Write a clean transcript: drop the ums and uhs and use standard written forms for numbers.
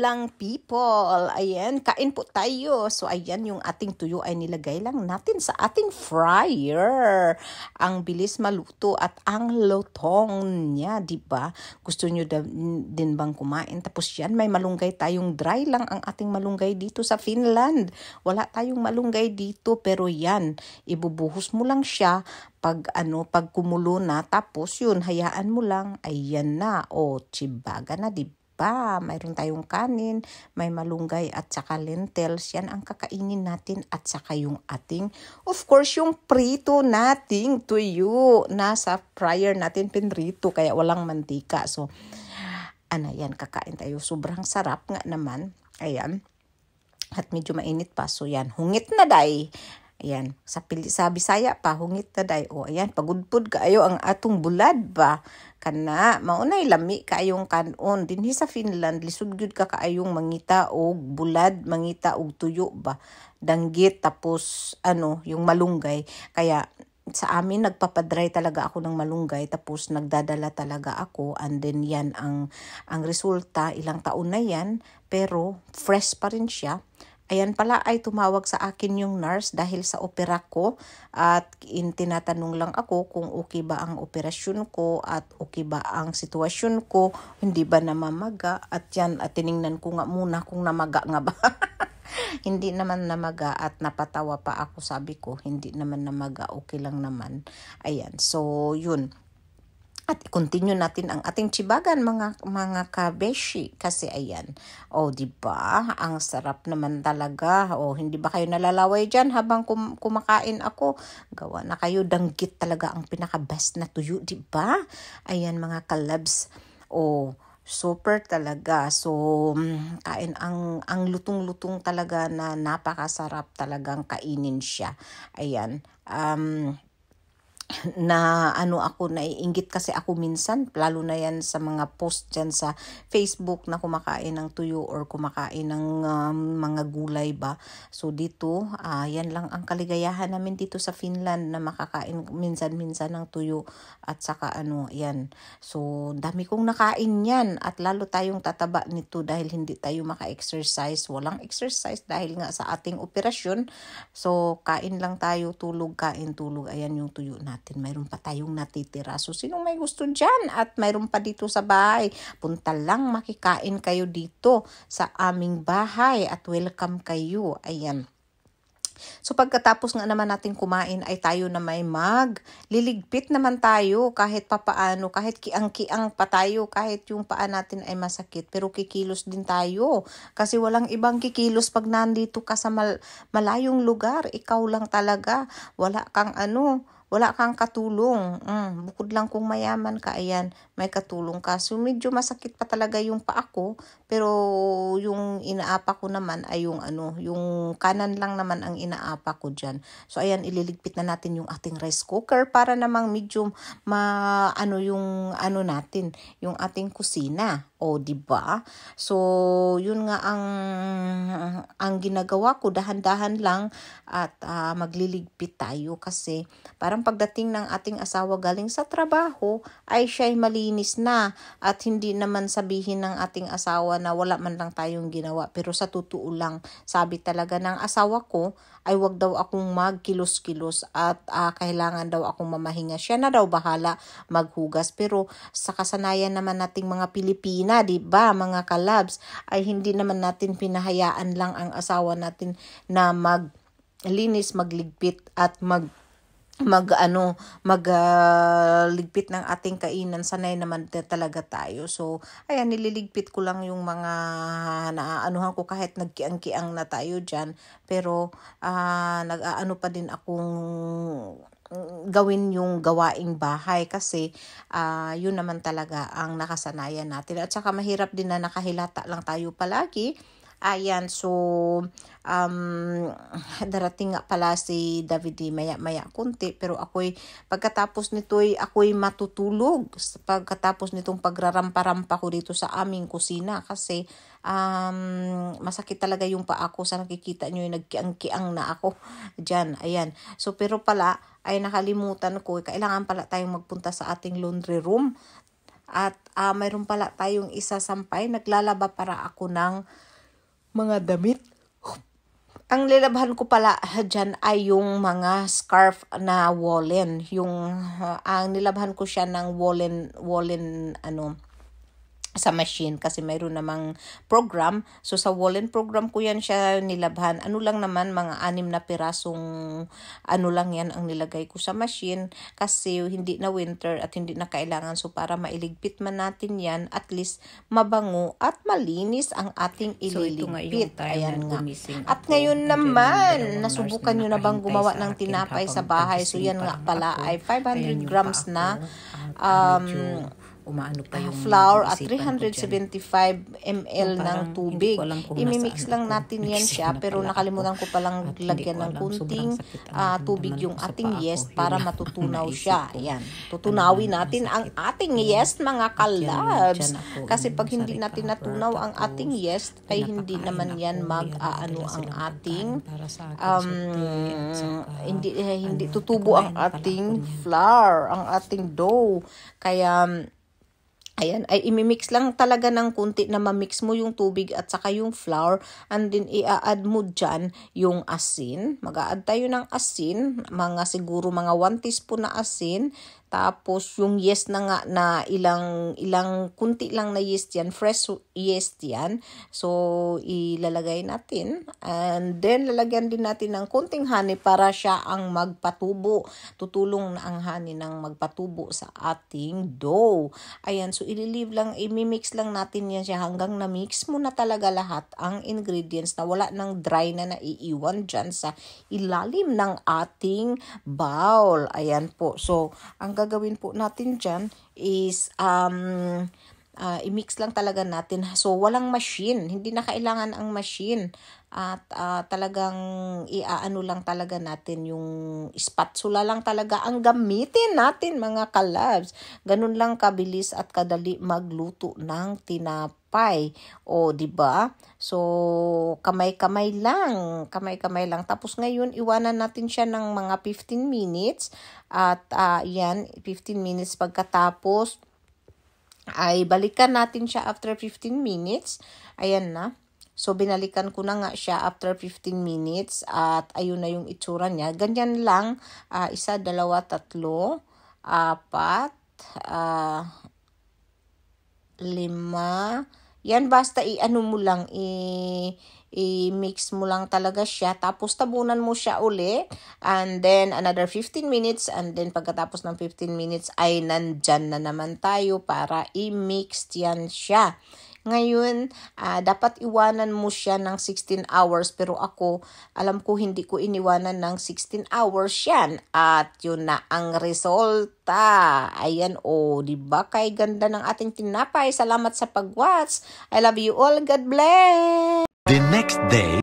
lang people. Ayan, kain po tayo. So ayan, yung ating tuyo ay nilagay lang natin sa ating fryer. Ang bilis maluto at ang lutong niya, di ba? Gusto nyo din bang kumain? Tapos yan, may malunggay tayong dry lang ang ating malunggay dito sa Finland. Wala tayong malunggay dito, pero yan, ibubuhos mo lang siya pag kumulo na, tapos yun, hayaan mo lang, ayan na, chibaga na, di ba? Mayroon tayong kanin, may malunggay at saka lentils, yan ang kakainin natin at saka yung ating, of course, yung prito nating tuyo, nasa fryer natin pinrito, kaya walang mantika. So, yan, kakain tayo. Sobrang sarap nga naman, ayan, at medyo mainit pa, so yan, hungit na day. Ayan, sa Bisaya pa, hungit na day. Ayan, pagudpud kaayo ang atong bulad ba? Kana, maunay lami kaayong kanon. Dinhi sa Finland, lisod gyud ka kaayong mangita og bulad, mangita og tuyo ba? Danggit, tapos yung malunggay. Kaya sa amin, nagpapadry talaga ako ng malunggay, tapos nagdadala talaga ako, and then yan ang resulta, ilang taon na yan, pero fresh pa rin siya. Ayan pala ay tumawag sa akin yung nurse dahil sa opera ko at tinatanong lang ako kung okay ba ang operasyon ko at okay ba ang sitwasyon ko, hindi ba namamaga, at yan, at tiningnan ko nga muna kung namaga nga ba. Hindi naman namaga at napatawa pa ako, sabi ko hindi naman namaga, okay lang naman. Ayan, so yun. At i-continue natin ang ating chibagan mga kabeshi, kasi ayan. Di ba? Ang sarap naman talaga. Hindi ba kayo nalalaway diyan habang kumakain ako? Gawa na kayo, danggit talaga ang pinaka-best na tuyo, di ba? Ayan mga kalabs. Super talaga. So, kain ang lutong-lutong talaga na napakasarap talagang kainin siya. Ayan. Na ako, naiinggit kasi ako minsan, lalo na yan sa mga post dyan sa Facebook na kumakain ng tuyo or kumakain ng mga gulay ba. So dito, yan lang ang kaligayahan namin dito sa Finland, na makakain minsan-minsan ng tuyo at saka yan. So dami kong nakain yan, at lalo tayong tataba nito dahil hindi tayo maka-exercise. Walang exercise dahil nga sa ating operasyon. So kain lang tayo, tulog, kain, tulog. Ayan yung tuyo natin. Mayroon pa tayong natitira. So, sinong may gusto dyan at mayroon pa dito sa bahay, punta lang, makikain kayo dito sa aming bahay at welcome kayo. Ayan. So, pagkatapos nga naman natin kumain ay tayo na may liligpit naman tayo kahit papaano, kahit kiang-kiang pa tayo, kahit yung paa natin ay masakit, pero kikilos din tayo. Kasi walang ibang kikilos pag nandito ka sa malayong lugar. Ikaw lang talaga. Wala kang katulong. Bukod lang kung mayaman ka, ayan, may katulong ka. So, medyo masakit pa talaga yung paa ko, pero yung inaapa ko naman ay yung kanan lang naman ang inaapa ko dyan. So, ayan, ililigpit na natin yung ating rice cooker para namang medyo yung natin, yung ating kusina. Di ba? So, yun nga ang ginagawa ko, dahan-dahan lang, at magliligpit tayo kasi parang pagdating ng ating asawa galing sa trabaho ay siya'y malinis na, at hindi naman sabihin ng ating asawa na wala man lang tayong ginawa, pero sa totoo lang, sabi talaga ng asawa ko ay wag daw akong magkilos-kilos at kailangan daw akong mamahinga. Siya na daw bahala maghugas, pero sa kasanayan naman nating mga Pilipina, di ba, mga kalabs, ay hindi naman natin pinahayaan lang ang asawa natin na maglinis, magligpit at ligpit ng ating kainan. Sanay naman talaga tayo. So, ayan, nililigpit ko lang yung mga naaanuhan ko kahit nagkiang-kiang na tayo dyan. Pero, nag-aano pa din akong gawin yung gawaing bahay kasi yun naman talaga ang nakasanayan natin. At saka mahirap din na nakahilata lang tayo palagi. Ayan, so darating nga pala si David maya-maya kunti, pero pagkatapos nito'y ako'y matutulog pagkatapos nitong pagrarampa-rampa ko dito sa aming kusina kasi masakit talaga yung paa ko. Sa nakikita nyo yung nagkiang-kiang na ako dyan. Ayan, so pero pala ay nakalimutan ko, kailangan pala tayong magpunta sa ating laundry room. At mayroon pala tayong isa sampay. Naglalaba para ako ng mga damit. Ang lilabhan ko pala dyan ay yung mga scarf na woolen. Ang nilabhan ko siya ng woolen sa machine kasi mayroon namang program. So sa woolen program ko yan siya nilabhan. Ano lang naman, mga 6 na pirasong lang yan ang nilagay ko sa machine kasi hindi na winter at hindi na kailangan. So para mailigpit man natin yan, at least mabango at malinis ang ating ililigpit. Ayan nga. At ngayon naman, nasubukan nyo na bang gumawa ng tinapay sa bahay? So yan nga pala ay 500 grams na flour at 375 ml ng tubig. Imimix lang natin yan siya, pero nakalimutan ko palang lagyan ng kunting tubig yung ating yeast para matutunaw siya. Ayan. Tutunawin natin ang ating yeast, mga kalabs. Kasi pag hindi natin natunaw ang ating yeast, ay hindi naman yan ang ating hindi tutubo ang ating flour, ang ating dough. Kaya ayan, ay imimix lang talaga ng kunti na mamix mo yung tubig at saka yung flour, and then i-add mo dyan yung asin. Mag-a-add tayo ng asin, siguro mga 1 teaspoon na asin. Tapos yung yeast na nga na ilang kunti lang na yeast yan, fresh yeast yan. So ilalagay natin, and then lalagyan din natin ng kunting honey para siya ang magpatubo. Tutulong na ang honey ng magpatubo sa ating dough. Ayan, so imimix lang natin yan siya hanggang na-mix mo na talaga lahat ang ingredients na wala nang dry na naiiwan dyan sa ilalim ng ating bowl. Ayan po. So ang gagawin po natin dyan is i-mix lang talaga natin. So walang machine, hindi na kailangan ang machine. At talagang lang talaga natin, yung spatula lang talaga ang gamitin natin, mga kalabs. Ganun lang kabilis at kadali magluto ng tinapay. O, di ba? So kamay-kamay lang. Tapos ngayon iwanan natin siya ng mga 15 minutes. At 15 minutes pagkatapos ay balikan natin siya after 15 minutes. Ayan na. So binalikan ko na nga siya after 15 minutes at ayun na yung itsura niya. Ganyan lang, 1, 2, 3, 4, 5. Yan, basta mo lang, i-mix mo lang talaga siya. Tapos tabunan mo siya uli. And then another 15 minutes. And then pagkatapos ng 15 minutes ay nandyan na naman tayo para i-mix yan siya. Ngayon, dapat iwanan mo siya ng 16 hours. Pero ako, alam ko hindi ko iniwanan ng 16 hours yan. At yun na ang resulta. Ayan, diba? Kay ganda ng ating tinapay. Salamat sa pag-watch. I love you all. God bless! The next day.